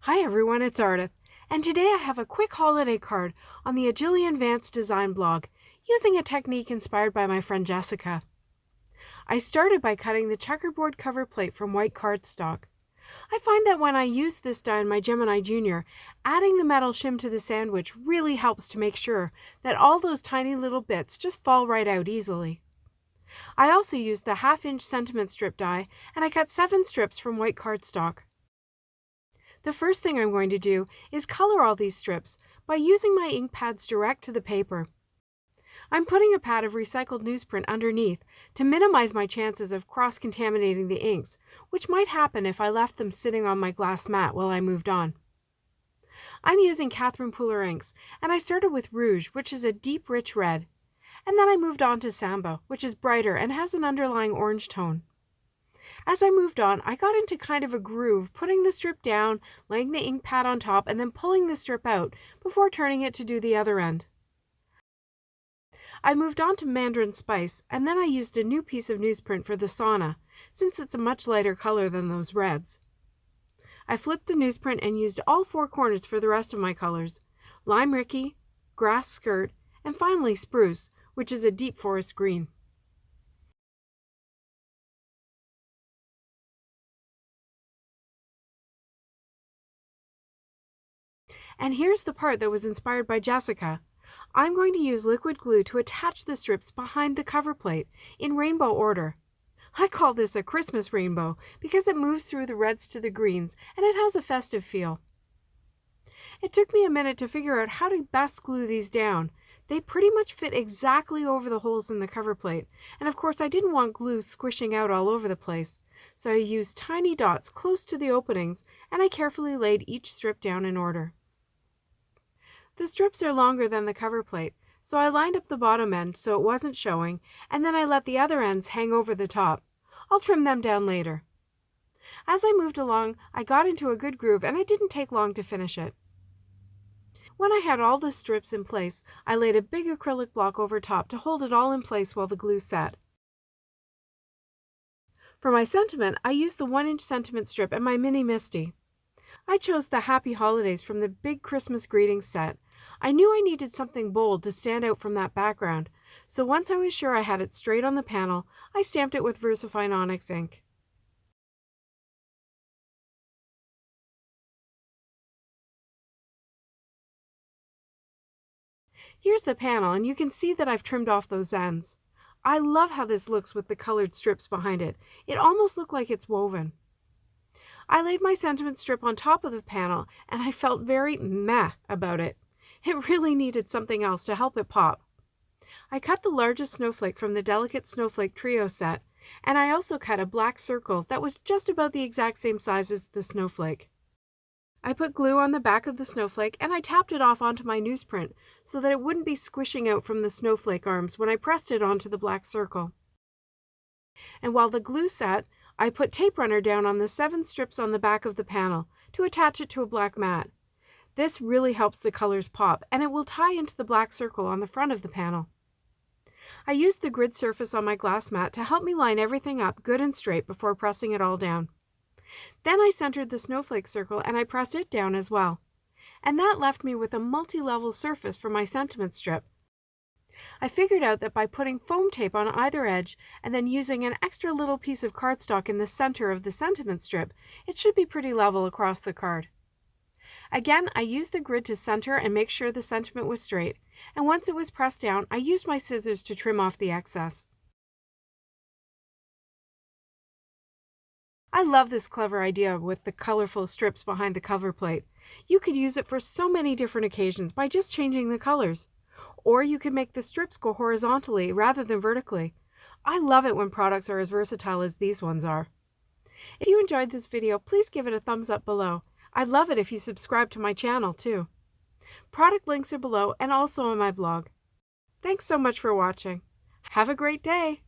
Hi everyone, it's Ardith, and today I have a quick holiday card on the Jillian Vance design blog using a technique inspired by my friend Jessica. I started by cutting the checkerboard cover plate from white cardstock. I find that when I use this die in my Gemini Junior, adding the metal shim to the sandwich really helps to make sure that all those tiny little bits just fall right out easily. I also used the 1/2-inch sentiment strip die, and I cut 7 strips from white cardstock. The first thing I'm going to do is color all these strips by using my ink pads direct to the paper. I'm putting a pad of recycled newsprint underneath to minimize my chances of cross-contaminating the inks, which might happen if I left them sitting on my glass mat while I moved on. I'm using Catherine Pooler inks, and I started with Rouge, which is a deep, rich red, and then I moved on to Samba, which is brighter and has an underlying orange tone. As I moved on, I got into kind of a groove, putting the strip down, laying the ink pad on top, and then pulling the strip out before turning it to do the other end. I moved on to Mandarin Spice, and then I used a new piece of newsprint for the Sauna, since it's a much lighter color than those reds. I flipped the newsprint and used all 4 corners for the rest of my colors: Lime Rickey, Grass Skirt, and finally Spruce, which is a deep forest green. And here's the part that was inspired by Jessica. I'm going to use liquid glue to attach the strips behind the cover plate in rainbow order. I call this a Christmas rainbow because it moves through the reds to the greens and it has a festive feel. It took me a minute to figure out how to best glue these down. They pretty much fit exactly over the holes in the cover plate, and of course I didn't want glue squishing out all over the place, so I used tiny dots close to the openings and I carefully laid each strip down in order. The strips are longer than the cover plate, so I lined up the bottom end so it wasn't showing, and then I let the other ends hang over the top. I'll trim them down later. As I moved along, I got into a good groove and it didn't take long to finish it. When I had all the strips in place, I laid a big acrylic block over top to hold it all in place while the glue set. For my sentiment, I used the 1-inch sentiment strip and my mini Misty. I chose the Happy Holidays from the big Christmas greetings set. I knew I needed something bold to stand out from that background, so once I was sure I had it straight on the panel, I stamped it with VersaFine Onyx ink. Here's the panel, and you can see that I've trimmed off those ends. I love how this looks with the colored strips behind it. It almost looks like it's woven. I laid my sentiment strip on top of the panel, and I felt very meh about it. It really needed something else to help it pop. I cut the largest snowflake from the delicate Snowflake trio set, and I also cut a black circle that was just about the exact same size as the snowflake. I put glue on the back of the snowflake and I tapped it off onto my newsprint so that it wouldn't be squishing out from the snowflake arms when I pressed it onto the black circle. And while the glue set, I put tape runner down on the 7 strips on the back of the panel to attach it to a black mat. This really helps the colors pop, and it will tie into the black circle on the front of the panel. I used the grid surface on my glass mat to help me line everything up good and straight before pressing it all down. Then I centered the snowflake circle and I pressed it down as well. And that left me with a multi-level surface for my sentiment strip. I figured out that by putting foam tape on either edge and then using an extra little piece of cardstock in the center of the sentiment strip, it should be pretty level across the card. Again, I used the grid to center and make sure the sentiment was straight, and once it was pressed down, I used my scissors to trim off the excess. I love this clever idea with the colorful strips behind the cover plate. You could use it for so many different occasions by just changing the colors. Or you could make the strips go horizontally rather than vertically. I love it when products are as versatile as these ones are. If you enjoyed this video, please give it a thumbs up below. I'd love it if you subscribe to my channel too. Product links are below and also on my blog. Thanks so much for watching. Have a great day!